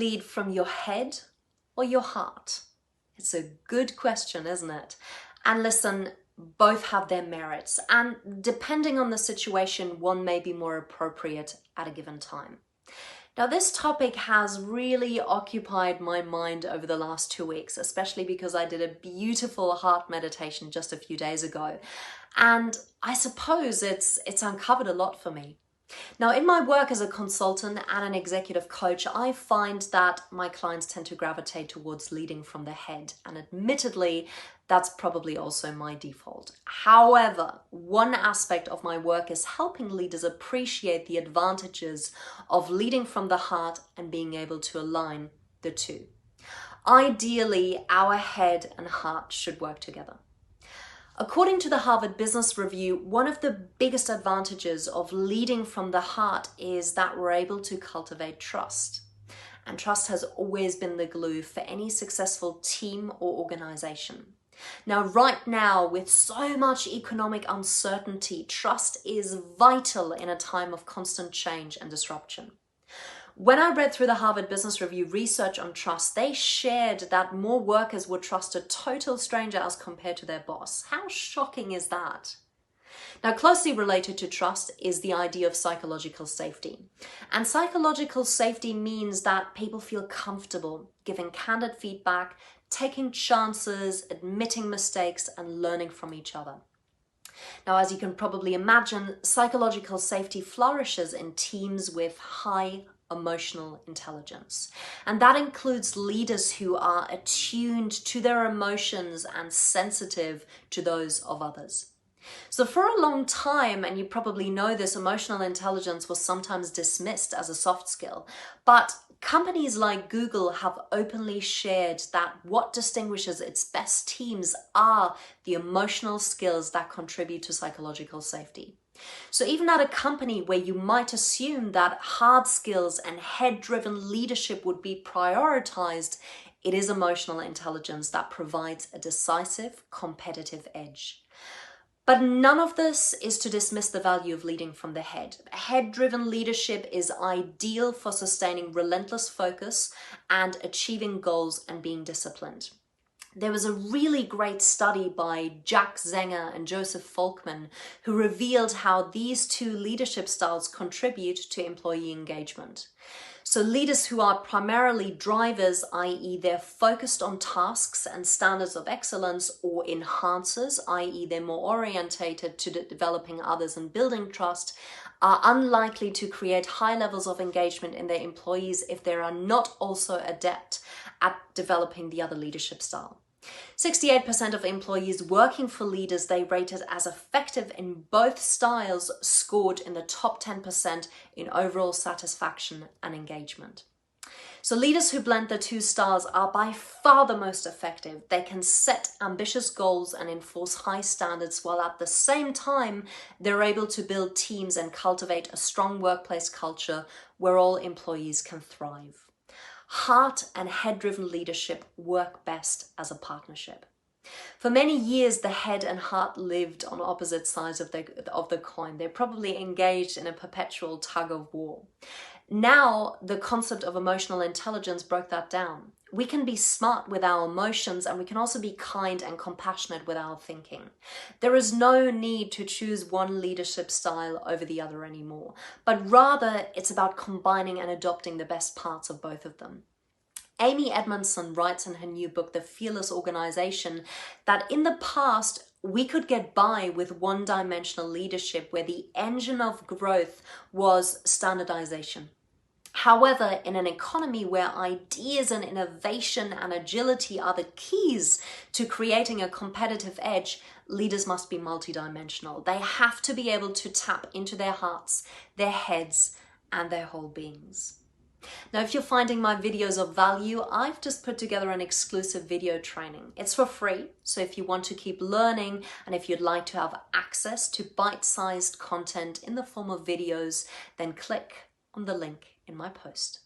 Lead from your head or your heart? It's a good question, isn't it? And listen, both have their merits, and depending on the situation, one may be more appropriate at a given time. Now, this topic has really occupied my mind over the last 2 weeks, especially because I did a beautiful heart meditation just a few days ago. And I suppose it's uncovered a lot for me. Now, in my work as a consultant and an executive coach, I find that my clients tend to gravitate towards leading from the head. And admittedly, that's probably also my default. However, one aspect of my work is helping leaders appreciate the advantages of leading from the heart and being able to align the two. Ideally, our head and heart should work together. According to the Harvard Business Review, one of the biggest advantages of leading from the heart is that we're able to cultivate trust. And trust has always been the glue for any successful team or organization. Now, right now, with so much economic uncertainty, trust is vital in a time of constant change and disruption. When I read through the Harvard Business Review research on trust, they shared that more workers would trust a total stranger as compared to their boss. How shocking is that? Now, closely related to trust is the idea of psychological safety. And psychological safety means that people feel comfortable giving candid feedback, taking chances, admitting mistakes, and learning from each other. Now, as you can probably imagine, psychological safety flourishes in teams with high emotional intelligence. And that includes leaders who are attuned to their emotions and sensitive to those of others. So for a long time, and you probably know this, emotional intelligence was sometimes dismissed as a soft skill, but companies like Google have openly shared that what distinguishes its best teams are the emotional skills that contribute to psychological safety. So even at a company where you might assume that hard skills and head-driven leadership would be prioritized, it is emotional intelligence that provides a decisive competitive edge. But none of this is to dismiss the value of leading from the head. Head-driven leadership is ideal for sustaining relentless focus and achieving goals and being disciplined. There was a really great study by Jack Zenger and Joseph Folkman who revealed how these two leadership styles contribute to employee engagement. So leaders who are primarily drivers, i.e. they're focused on tasks and standards of excellence, or enhancers, i.e. they're more orientated to developing others and building trust, are unlikely to create high levels of engagement in their employees if they are not also adept at developing the other leadership style. 68% of employees working for leaders they rated as effective in both styles scored in the top 10% in overall satisfaction and engagement. So leaders who blend the two styles are by far the most effective. They can set ambitious goals and enforce high standards while at the same time they're able to build teams and cultivate a strong workplace culture where all employees can thrive. Heart and head-driven leadership work best as a partnership. For many years, the head and heart lived on opposite sides of the coin. They're probably engaged in a perpetual tug of war. Now, the concept of emotional intelligence broke that down. We can be smart with our emotions, and we can also be kind and compassionate with our thinking. There is no need to choose one leadership style over the other anymore, but rather it's about combining and adopting the best parts of both of them. Amy Edmondson writes in her new book, The Fearless Organization, that in the past, we could get by with one-dimensional leadership where the engine of growth was standardization. However, in an economy where ideas and innovation and agility are the keys to creating a competitive edge, leaders must be multidimensional. They have to be able to tap into their hearts, their heads, and their whole beings. Now, if you're finding my videos of value, I've just put together an exclusive video training. It's for free, so if you want to keep learning and if you'd like to have access to bite-sized content in the form of videos, then click on the link in my post.